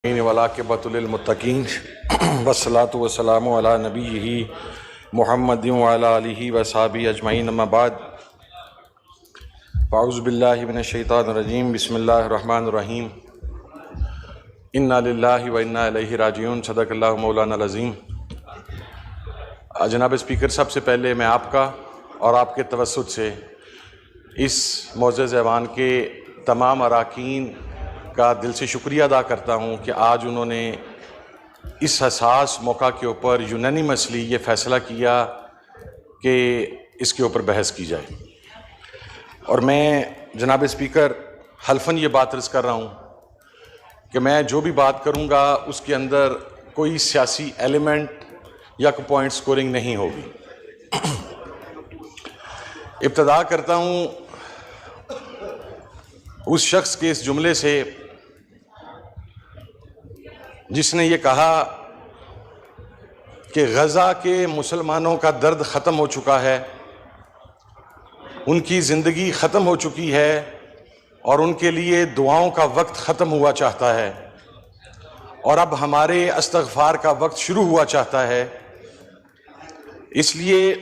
वलाक़िबतुलिल-मुत्तक़ीन वस्सलातु वस्सलामु अला नबिय्यिही मुहम्मदिन व अला आलिही व अस्हाबिही अजमईन अम्मा बाद अऊज़ु बिल्लाहि मिनश शैतानिर रजीम बिस्मिल्लाहिर रहमानिर रहीम इन्ना लिल्लाहि व इन्ना इलैहि राजिऊन सदक़ल्लाहु मौलानाल अज़ीम। जनाब स्पीकर, सबसे पहले मैं आपका और आपके तवस्सुत से इस मोअज़्ज़ज़ ऐवान के तमाम अराकीन का दिल से शुक्रिया अदा करता हूँ कि आज उन्होंने इस हसास मौका के ऊपर यूनानिमसली ये फ़ैसला किया कि इसके ऊपर बहस की जाए। और मैं जनाब स्पीकर हल्फन ये बात अर्ज़ कर रहा हूँ कि मैं जो भी बात करूँगा उसके अंदर कोई सियासी एलिमेंट या पॉइंट स्कोरिंग नहीं होगी। इब्तदा करता हूँ उस शख्स के इस जुमले से जिसने ये कहा कि गज़ा के मुसलमानों का दर्द ख़त्म हो चुका है, उनकी ज़िंदगी ख़त्म हो चुकी है और उनके लिए दुआओं का वक्त ख़त्म हुआ चाहता है और अब हमारे इस्तग़फ़ार का वक्त शुरू हुआ चाहता है। इसलिए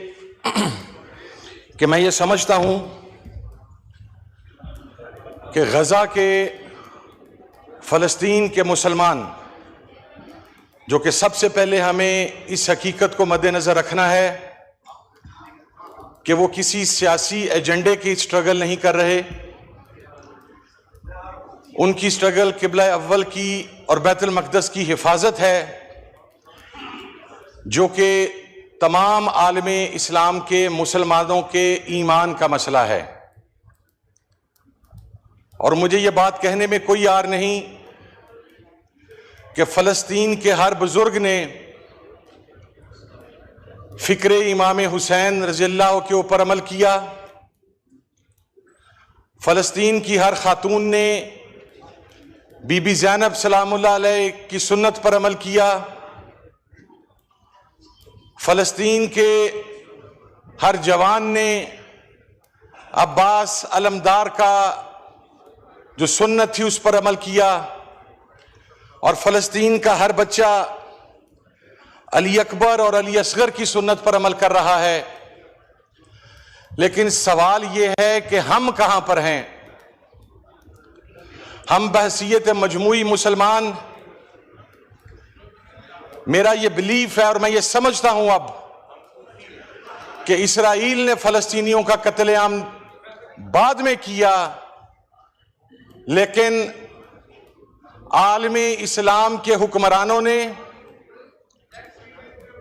कि मैं ये समझता हूँ कि गज़ा के फ़लस्तीन के मुसलमान, जो कि सबसे पहले हमें इस हकीकत को मद्देनज़र रखना है कि वो किसी सियासी एजेंडे की स्ट्रगल नहीं कर रहे। उनकी स्ट्रगल क़िबला अव्वल की और बैतुल मक़दस की हिफाजत है, जो कि तमाम आलमे इस्लाम के मुसलमानों के ईमान का मसला है। और मुझे ये बात कहने में कोई यार नहीं कि फ़लस्तीन के हर बुज़ुर्ग ने फ़िक्र इमाम हुसैन रज़ियल्लाहु के ऊपर अमल किया, फ़लस्तीन की हर खातून ने बीबी ज़ैनब सलामुल्लाह अलैह की सुन्नत पर अमल किया, फ़लस्तीन के हर जवान ने अब्बास अलमदार का जो सुन्नत थी उस पर अमल किया, और फ़लस्तीन का हर बच्चा अली अकबर और अली असगर की सुन्नत पर अमल कर रहा है। लेकिन सवाल ये है कि हम कहां पर हैं? हम बहसीयत मजमूई मुसलमान, मेरा ये बिलीफ है और मैं ये समझता हूं अब कि इसराइल ने फ़लस्तीनियों का कत्लेआम बाद में किया, लेकिन आलमे इस्लाम के हुक्मरानों ने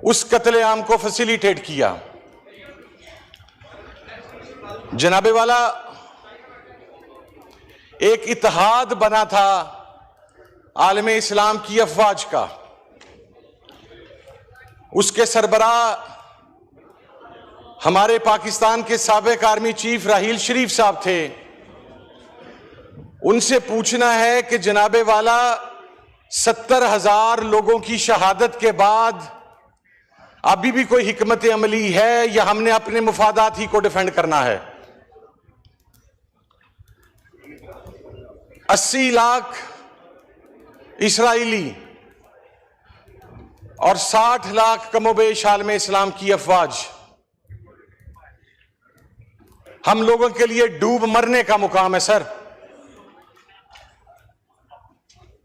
उस कत्लेआम को फैसिलिटेट किया। जनाबे वाला, एक इत्तेहाद बना था आलमे इस्लाम की अफवाज का, उसके सरबराह हमारे पाकिस्तान के साबिक आर्मी चीफ राहील शरीफ साहब थे। उनसे पूछना है कि जनाबे वाला 70,000 लोगों की शहादत के बाद अभी भी कोई हिकमत अमली है या हमने अपने मुफादात ही को डिफेंड करना है? 80 लाख इसराइली और 60 लाख कमोबेश आलमे इस्लाम की अफवाज, हम लोगों के लिए डूब मरने का मुकाम है सर।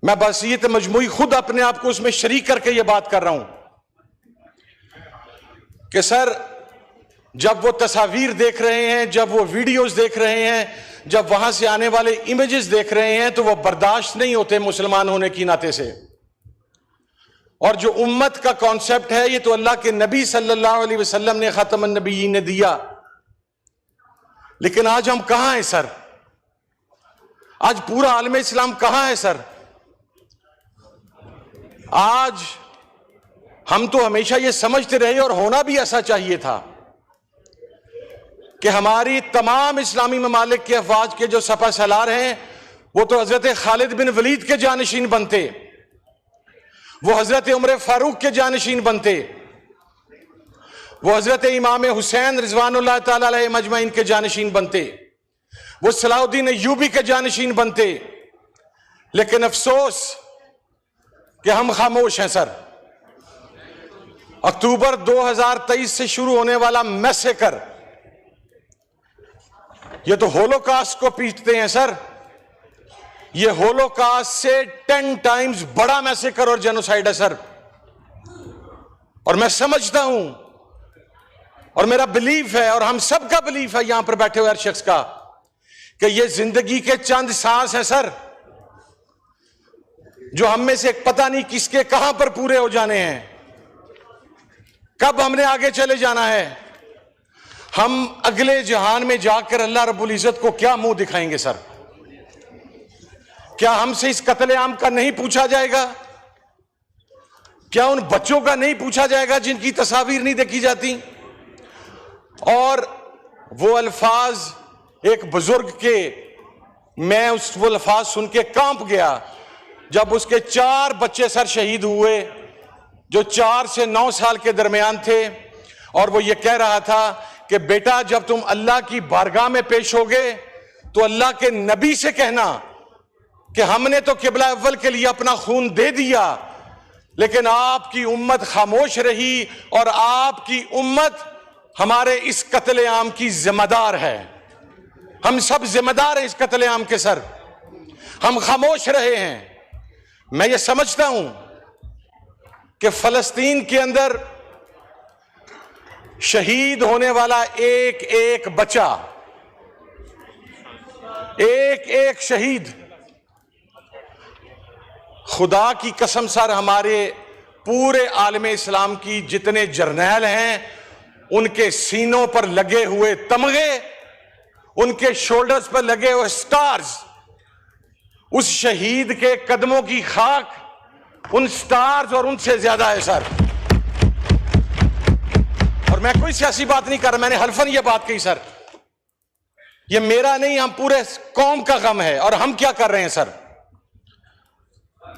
मैं बहसीयत मजमूई खुद अपने आप को उसमें शरीक करके ये बात कर रहा हूं कि सर, जब वो तस्वीर देख रहे हैं, जब वो वीडियोस देख रहे हैं, जब वहां से आने वाले इमेजेस देख रहे हैं, तो वो बर्दाश्त नहीं होते मुसलमान होने की नाते से। और जो उम्मत का कॉन्सेप्ट है, ये तो अल्लाह के नबी सल्लल्लाहु अलैहि वसल्लम ने खातमुन नबिय्यीन ने दिया। लेकिन आज हम कहां हैं सर? आज पूरा आलमे इस्लाम कहां है सर? आज हम तो हमेशा ये समझते रहे, और होना भी ऐसा चाहिए था, कि हमारी तमाम इस्लामी ममालिक के अफवाज के जो सपा सलार हैं, वो तो हजरत खालिद बिन वलीद के जानशीन बनते, वो हजरत उमर फारूक के जानशीन बनते, वो हजरत इमाम हुसैन रिजवानुल्लाह ताला अलैहि मजमईन के जानशीन बनते, वो सलाहुद्दीन अय्यूबी के जानशीन बनते। लेकिन अफसोस कि हम खामोश हैं सर। अक्टूबर 2023 से शुरू होने वाला मैसेकर, ये तो होलोकास्ट को पीटते हैं सर। ये होलोकास्ट से 10 टाइम्स बड़ा मैसेकर और जेनोसाइड है सर। और मैं समझता हूं और मेरा बिलीफ है और हम सबका बिलीफ है यहां पर बैठे हुए हर शख्स का कि ये जिंदगी के चंद सांस हैं सर, जो हम में से पता नहीं किसके कहां पर पूरे हो जाने हैं, कब हमने आगे चले जाना है। हम अगले जहान में जाकर अल्लाह रब्बुल इज्जत को क्या मुंह दिखाएंगे सर? क्या हमसे इस कत्लेआम का नहीं पूछा जाएगा? क्या उन बच्चों का नहीं पूछा जाएगा जिनकी तस्वीर नहीं देखी जाती? और वो अल्फाज एक बुजुर्ग के, मैं वो अल्फाज सुन के कांप गया जब उसके 4 बच्चे सर शहीद हुए, जो 4 से 9 साल के दरमियान थे। और वो ये कह रहा था कि बेटा, जब तुम अल्लाह की बारगाह में पेश होगे तो अल्लाह के नबी से कहना कि हमने तो किबला अव्वल के लिए अपना खून दे दिया, लेकिन आपकी उम्मत खामोश रही और आपकी उम्मत हमारे इस कत्लेआम की जिम्मेदार है। हम सब जिम्मेदार हैं इस कत्लेआम के सर। हम खामोश रहे हैं। मैं ये समझता हूं कि फलस्तीन के अंदर शहीद होने वाला एक एक बच्चा, एक एक शहीद, खुदा की कसम सर, हमारे पूरे आलम इस्लाम की जितने जर्नैल हैं उनके सीनों पर लगे हुए तमगे, उनके शोल्डर्स पर लगे हुए स्टार्स, उस शहीद के कदमों की खाक उन स्टार्स और उनसे ज्यादा है सर। और मैं कोई सियासी बात नहीं कर रहा, मैंने हल्फन ये बात कही सर, ये मेरा नहीं, हम पूरे कौम का गम है। और हम क्या कर रहे हैं सर?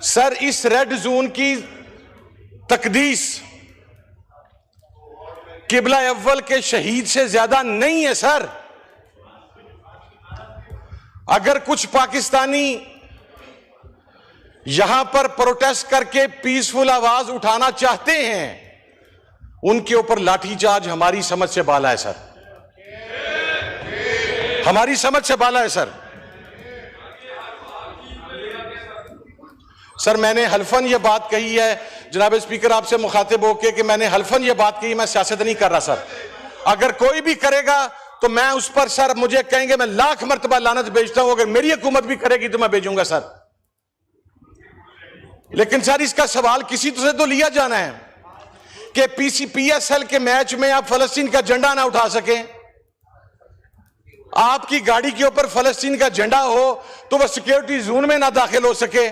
सर, इस रेड जोन की तकदीस किबला अव्वल के शहीद से ज्यादा नहीं है सर। अगर कुछ पाकिस्तानी यहां पर प्रोटेस्ट करके पीसफुल आवाज उठाना चाहते हैं, उनके ऊपर लाठीचार्ज हमारी समझ से बाला है सर, हमारी समझ से बाला है सर। सर, मैंने हल्फन ये बात कही है जनाब स्पीकर, आपसे मुखातिब होकर कि मैंने हल्फन ये बात कही, मैं सियासत नहीं कर रहा सर। अगर कोई भी करेगा तो मैं उस पर सर, मुझे कहेंगे मैं लाख मर्तबा लानत भेजता हूं, अगर मेरी हुकूमत भी करेगी तो मैं भेजूंगा सर। लेकिन सर, इसका सवाल किसी से तो लिया जाना है कि PSL के मैच में आप फलस्तीन का झंडा ना उठा सकें, आपकी गाड़ी के ऊपर फलस्तीन का झंडा हो तो वह सिक्योरिटी जोन में ना दाखिल हो सके,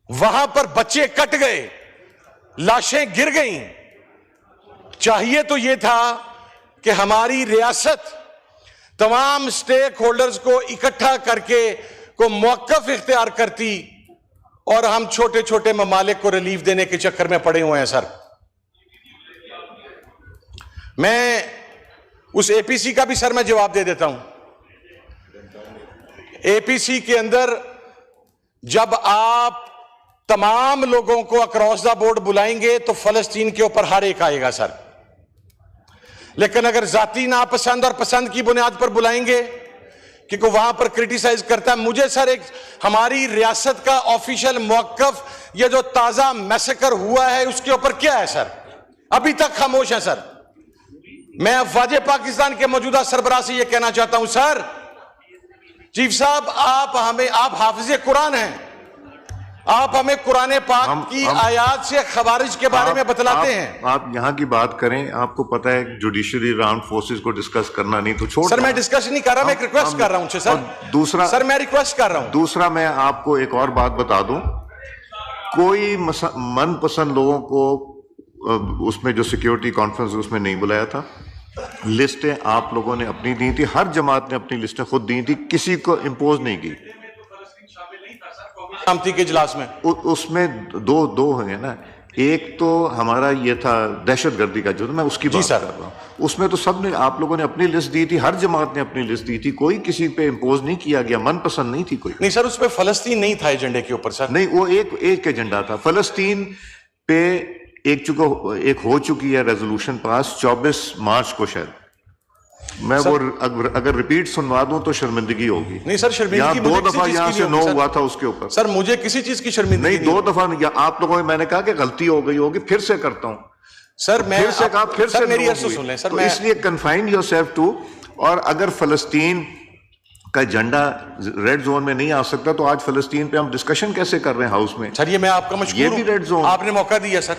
वहां पर बच्चे कट गए, लाशें गिर गईं। चाहिए तो यह था कि हमारी रियासत तमाम स्टेक होल्डर्स को इकट्ठा करके को मौकफ इख्तियार करती, और हम छोटे छोटे ममालिक को रिलीफ देने के चक्कर में पड़े हुए हैं सर। मैं उस APC का भी सर मैं जवाब दे देता हूं। APC के अंदर जब आप तमाम लोगों को अक्रॉस द बोर्ड बुलाएंगे तो फलस्तीन के ऊपर हर एक आएगा सर, लेकिन अगर जाती नापसंद और पसंद की बुनियाद पर बुलाएंगे कि को वहां पर क्रिटिसाइज करता है, मुझे सर एक हमारी रियासत का ऑफिशियल मौकफ, ये जो ताजा मैसेकर हुआ है उसके ऊपर क्या है सर? अभी तक खामोश है सर। मैं अफवाज पाकिस्तान के मौजूदा सरबराह से यह कहना चाहता हूं, सर चीफ साहब, आप हाफिज कुरान हैं, आप हमें कुरान पाक की आयात से खवारिज के बारे में बतलाते हैं। आप यहाँ की बात करें, आपको पता है जुडिशरी आर्म्ड फोर्सेस को डिस्कस करना नहीं तो छोड़। सर, मैं डिस्कस नहीं कर रहा, मैं रिक्वेस्ट कर रहा हूं सर। दूसरा सर, मैं रिक्वेस्ट कर रहा हूं। दूसरा, मैं आपको एक और बात बता दूं, कोई मनपसंद लोगों को उसमें जो सिक्योरिटी कॉन्फ्रेंस उसमें नहीं बुलाया था। लिस्टें आप लोगों ने अपनी दी थी, हर जमात ने अपनी लिस्टें खुद दी थी, किसी को इम्पोज नहीं की। शांति के इजलास में उसमें दो हैं ना, एक तो हमारा ये था दहशतगर्दी का जो मैं उसकी बात कर रहा हूँ, उसमें तो सब ने, आप लोगों ने अपनी लिस्ट दी थी, हर जमात ने अपनी लिस्ट दी थी, कोई किसी पे इम्पोज नहीं किया गया, मनपसंद नहीं थी कोई। नहीं सर, उस पे फलस्तीन नहीं था एजेंडे के ऊपर सर। नहीं, वो एक एजेंडा था फलस्तीन पे। एक हो चुकी है रेजोल्यूशन पास 24 मार्च को शायद। मैं वो अगर रिपीट सुनवा दूं तो शर्मिंदगी होगी। नहीं सर, शर्मिंदगी 2 दफा यहाँ से नो हुआ था उसके ऊपर। सर मुझे किसी चीज की शर्मिंदगी नहीं, 2 दफा नहीं, आप लोगों ने, मैंने कहा कि गलती हो गई होगी, फिर से करता हूं सर। मैं फिर से कहा, फिर से मेरी अर्ज सुन लें सर। तो इसलिए कन्फाइन योरसेल्फ टू। और अगर फलस्तीन का एजेंडा रेड जोन में नहीं आ सकता तो आज फलस्तीन पे हम डिस्कशन कैसे कर रहे हैं हाउस में? सर ये मैं आपका मशकूर ये भी रेड जोन, आपने मौका दिया सर।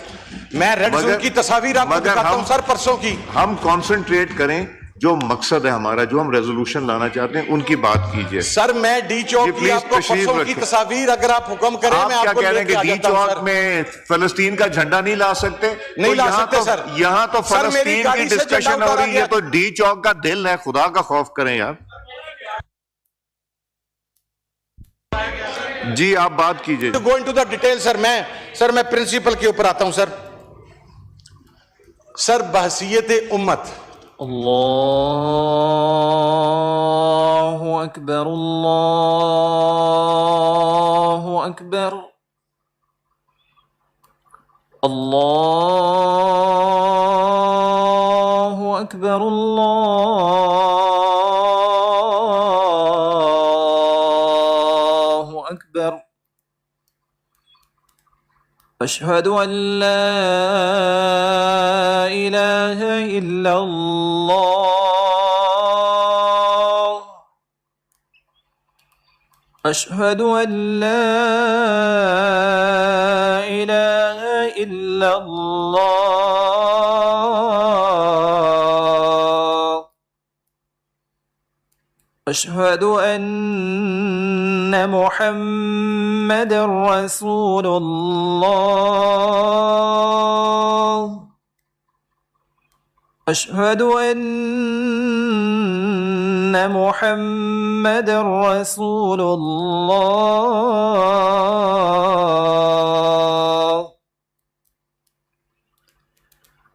मैं रेड जोन की तस्वीर आपको दिखाता हूं सर परसों की। हम कॉन्सेंट्रेट करें, जो मकसद है हमारा, जो हम रेजोल्यूशन लाना चाहते हैं उनकी बात कीजिए सर। मैं डी चौक की आपको परसों की तस्वीर अगर आप हुक्म करें, मैं क्या आपको कह रहे हैं कि डी चौक में फलस्तीन का झंडा नहीं ला सकते? नहीं ला सकते सर। यहाँ तो फलस्तीन की डिस्कशन हो रही है, तो डी चौक का दिल है, खुदा का खौफ करें यार। जी आप बात कीजिए। Go into the detail sir. मैं प्रिंसिपल के ऊपर आता हूं सर। सर बहसियत उम्मत, अल्लाहु अकबर, अल्लाहु अकबर, अल्लाहु अकबर, अल्लाहु अकबर। अशहदु अन ला इलाहा इल्लल्लाह, अशहदु अन ला इलाहा इल्लल्लाह, अशहदु अन्न मुहम्मदर रसूलुल्लाह, अशहदु अन्न मुहम्मदर रसूलुल्लाह।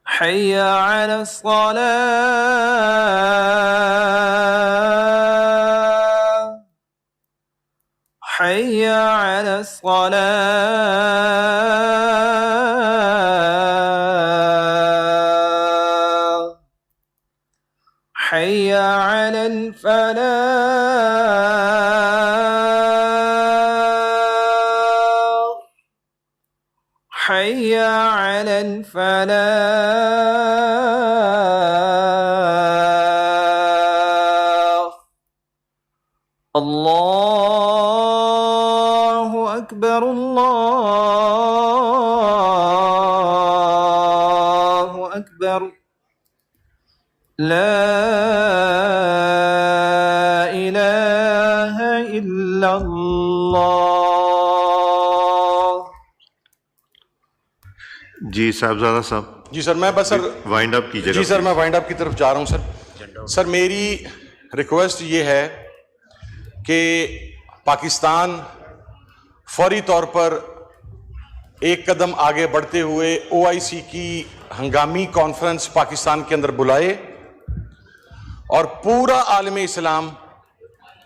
हय्य अला स्सलाह, हय्य अला स्सलाह, हय्य अलल फलाह, हय्य अलल फलाह। अल्लाहु अकबर, अल्लाहु अकबर। ला इलाहा इल्लल्लाह। जी साहबजादा साहब। जी सर, मैं बस सर वाइंड अप कीजिएगा। जी सर, मैं वाइंड अप की तरफ जा रहा हूं सर। सर मेरी रिक्वेस्ट ये है कि पाकिस्तान फौरी तौर पर एक कदम आगे बढ़ते हुए OIC की हंगामी कॉन्फ्रेंस पाकिस्तान के अंदर बुलाए और पूरा आलम इस्लाम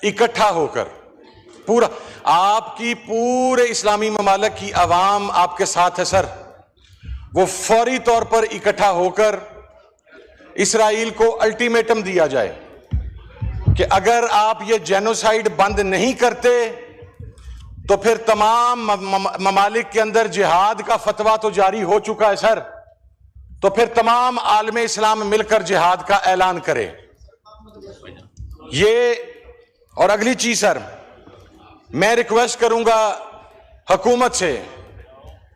इकट्ठा होकर, पूरा आपकी पूरे इस्लामी ममालिक की आवाम आपके साथ है सर, वो फौरी तौर पर इकट्ठा होकर इसराइल को अल्टीमेटम दिया जाए कि अगर आप ये जेनोसाइड बंद नहीं करते तो फिर तमाम ममालिक के अंदर जिहाद का फतवा तो जारी हो चुका है सर, तो फिर तमाम आलम इस्लाम मिलकर जिहाद का ऐलान करे। ये और अगली चीज सर, मैं रिक्वेस्ट करूंगा हुकूमत से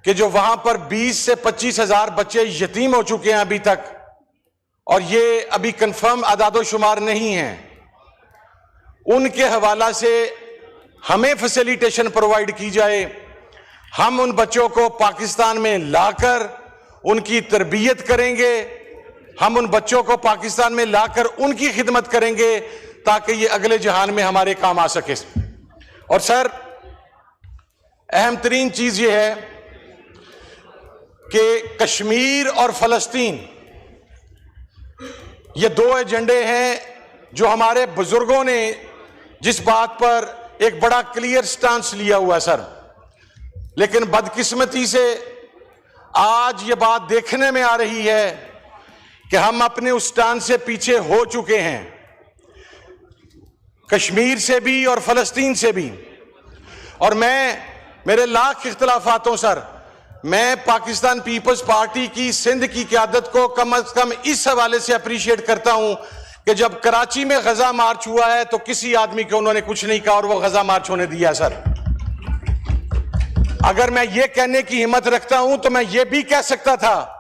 कि जो वहां पर 20 से 25 हजार बच्चे यतीम हो चुके हैं अभी तक, और ये अभी कंफर्म आदादो शुमार नहीं है, उनके हवाला से हमें फैसिलिटेशन प्रोवाइड की जाए। हम उन बच्चों को पाकिस्तान में लाकर उनकी तरबियत करेंगे, हम उन बच्चों को पाकिस्तान में लाकर उनकी खिदमत करेंगे ताकि ये अगले जहान में हमारे काम आ सके। और सर अहम तरीन चीज ये है कि कश्मीर और फलस्तीन ये दो एजेंडे हैं जो हमारे बुजुर्गों ने जिस बात पर एक बड़ा क्लियर स्टांस लिया हुआ है सर, लेकिन बदकिस्मती से आज ये बात देखने में आ रही है कि हम अपने उस स्टांस से पीछे हो चुके हैं, कश्मीर से भी और फलस्तीन से भी। और मेरे लाख इख्तलाफातों सर, मैं पाकिस्तान पीपल्स पार्टी की सिंध की क़यादत को कम से कम इस हवाले से अप्रिशिएट करता हूं कि जब कराची में गजा मार्च हुआ है तो किसी आदमी को उन्होंने कुछ नहीं कहा और वो गजा मार्च होने दिया सर। अगर मैं ये कहने की हिम्मत रखता हूं तो मैं ये भी कह सकता था,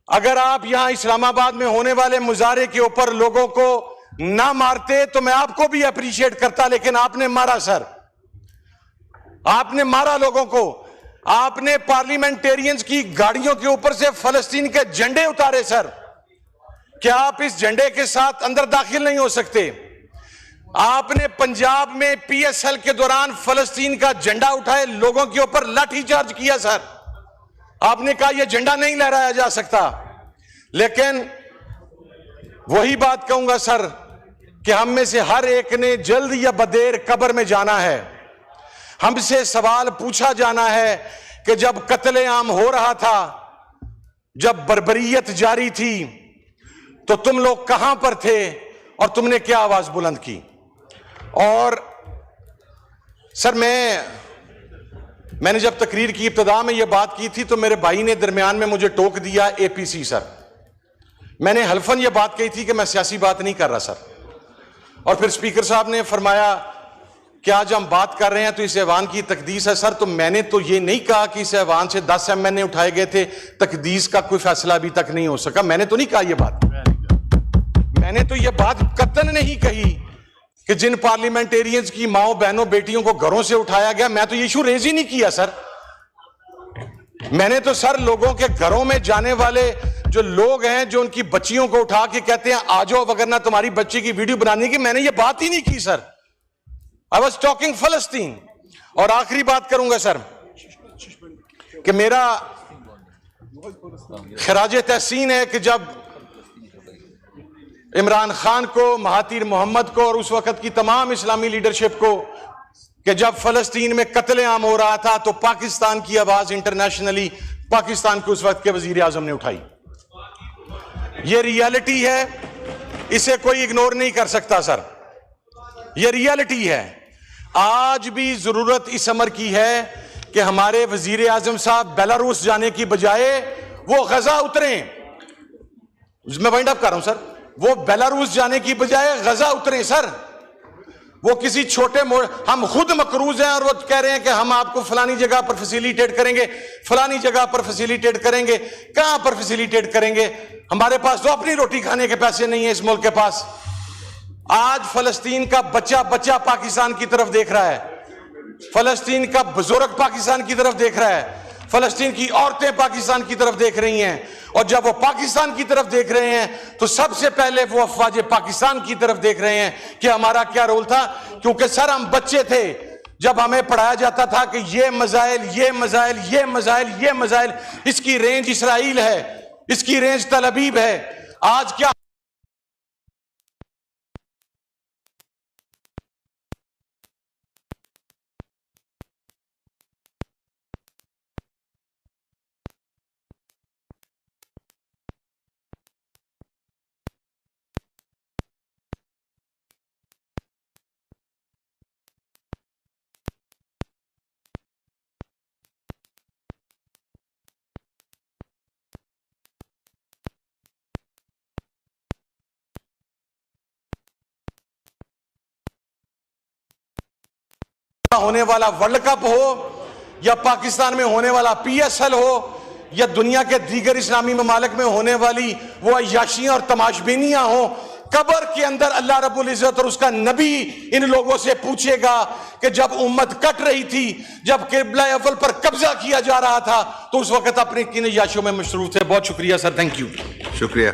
अगर आप यहां इस्लामाबाद में होने वाले मुजाहरे के ऊपर लोगों को ना मारते तो मैं आपको भी अप्रिशिएट करता, लेकिन आपने मारा सर, आपने मारा लोगों को। आपने पार्लियामेंटेरियंस की गाड़ियों के ऊपर से फलस्तीन के झंडे उतारे सर। क्या आप इस झंडे के साथ अंदर दाखिल नहीं हो सकते? आपने पंजाब में पीएसएल के दौरान फलस्तीन का झंडा उठाए, लोगों के ऊपर लाठीचार्ज किया सर। आपने कहा यह झंडा नहीं लहराया जा सकता। लेकिन वही बात कहूंगा सर कि हम में से हर एक ने जल्द या बदेर कब्र में जाना है। हमसे सवाल पूछा जाना है कि जब कत्लेआम हो रहा था, जब बर्बरियत जारी थी, तो तुम लोग कहां पर थे और तुमने क्या आवाज बुलंद की? और सर मैंने जब तकरीर की इब्तिदा में यह बात की थी तो मेरे भाई ने दरमियान में मुझे टोक दिया, एपीसी सर। मैंने हल्फन यह बात कही थी कि मैं सियासी बात नहीं कर रहा सर। और फिर स्पीकर साहब ने फरमाया कि आज हम बात कर रहे हैं तो इस ऐवान की तकदीस है सर। तो मैंने तो ये नहीं कहा कि इस ऐवान से 10 एमएनए उठाए गए थे, तकदीस का कोई फैसला अभी तक नहीं हो सका। मैंने तो नहीं कहा यह बात, मैंने तो यह बात कतन नहीं कही कि जिन पार्लियामेंटेरियंस की माओ बहनों बेटियों को घरों से उठाया गया, मैं तो ये इशू रेज ही नहीं किया सर। मैंने तो सर लोगों के घरों में जाने वाले जो लोग हैं, जो उनकी बच्चियों को उठा के कहते हैं आ जाओ वगरना तुम्हारी बच्ची की वीडियो बनाने की, मैंने ये बात ही नहीं की सर। आई वॉज टॉकिंग फलस्तीन। और आखिरी बात करूंगा सर कि मेरा खराज तहसीन है कि जब इमरान खान को, महातीर मोहम्मद को और उस वक्त की तमाम इस्लामी लीडरशिप को कि जब फलस्तीन में कत्लेआम हो रहा था तो पाकिस्तान की आवाज इंटरनेशनली पाकिस्तान के उस वक्त के वजीर आजम ने उठाई। यह रियलिटी है, इसे कोई इग्नोर नहीं कर सकता सर, यह रियलिटी है। आज भी जरूरत इस अमर की है कि हमारे वजीर आजम साहब बेलारूस जाने की बजाय वो गजा उतरे। मैं वाइंड अप कर रहा हूं सर, वो बेलारूस जाने की बजाय गजा उतरे सर। वो किसी छोटे हम खुद मकरूज हैं और वो कह रहे हैं कि हम आपको फलानी जगह पर फैसिलिटेट करेंगे, फलानी जगह पर फैसिलिटेट करेंगे। कहां पर फैसिलिटेट करेंगे? हमारे पास तो अपनी रोटी खाने के पैसे नहीं है इस मुल्क के पास। आज फलस्तीन का बच्चा बच्चा पाकिस्तान की तरफ देख रहा है, फलस्तीन का बुजुर्ग पाकिस्तान की तरफ देख रहा है, फलस्तीन की औरतें पाकिस्तान की तरफ देख रही हैं। और जब वो पाकिस्तान की तरफ देख रहे हैं तो सबसे पहले वो अफवाज पाकिस्तान की तरफ देख रहे हैं कि हमारा क्या रोल था। क्योंकि सर हम बच्चे थे जब हमें पढ़ाया जाता था कि ये मजाइल, ये मजाइल, ये मजाइल, ये मजाइल, इसकी रेंज इसराइल है, इसकी रेंज तल अबीब है। आज क्या होने वाला वर्ल्ड कप हो या पाकिस्तान में होने वाला पीएसएल हो या दुनिया के दीगर इस्लामी ममालिक में होने वाली वो अय्याशियां और तमाशबीनियां हो, कब्र के अंदर अल्लाह रब्बुल इज्जत और उसका नबी इन लोगों से पूछेगा कि जब उम्मत कट रही थी, जब किबला अव्वल पर कब्जा किया जा रहा था, तो उस वक्त अपने किन अय्याशियों में मशरूफ थे। बहुत शुक्रिया सर, थैंक यू। शुक्रिया।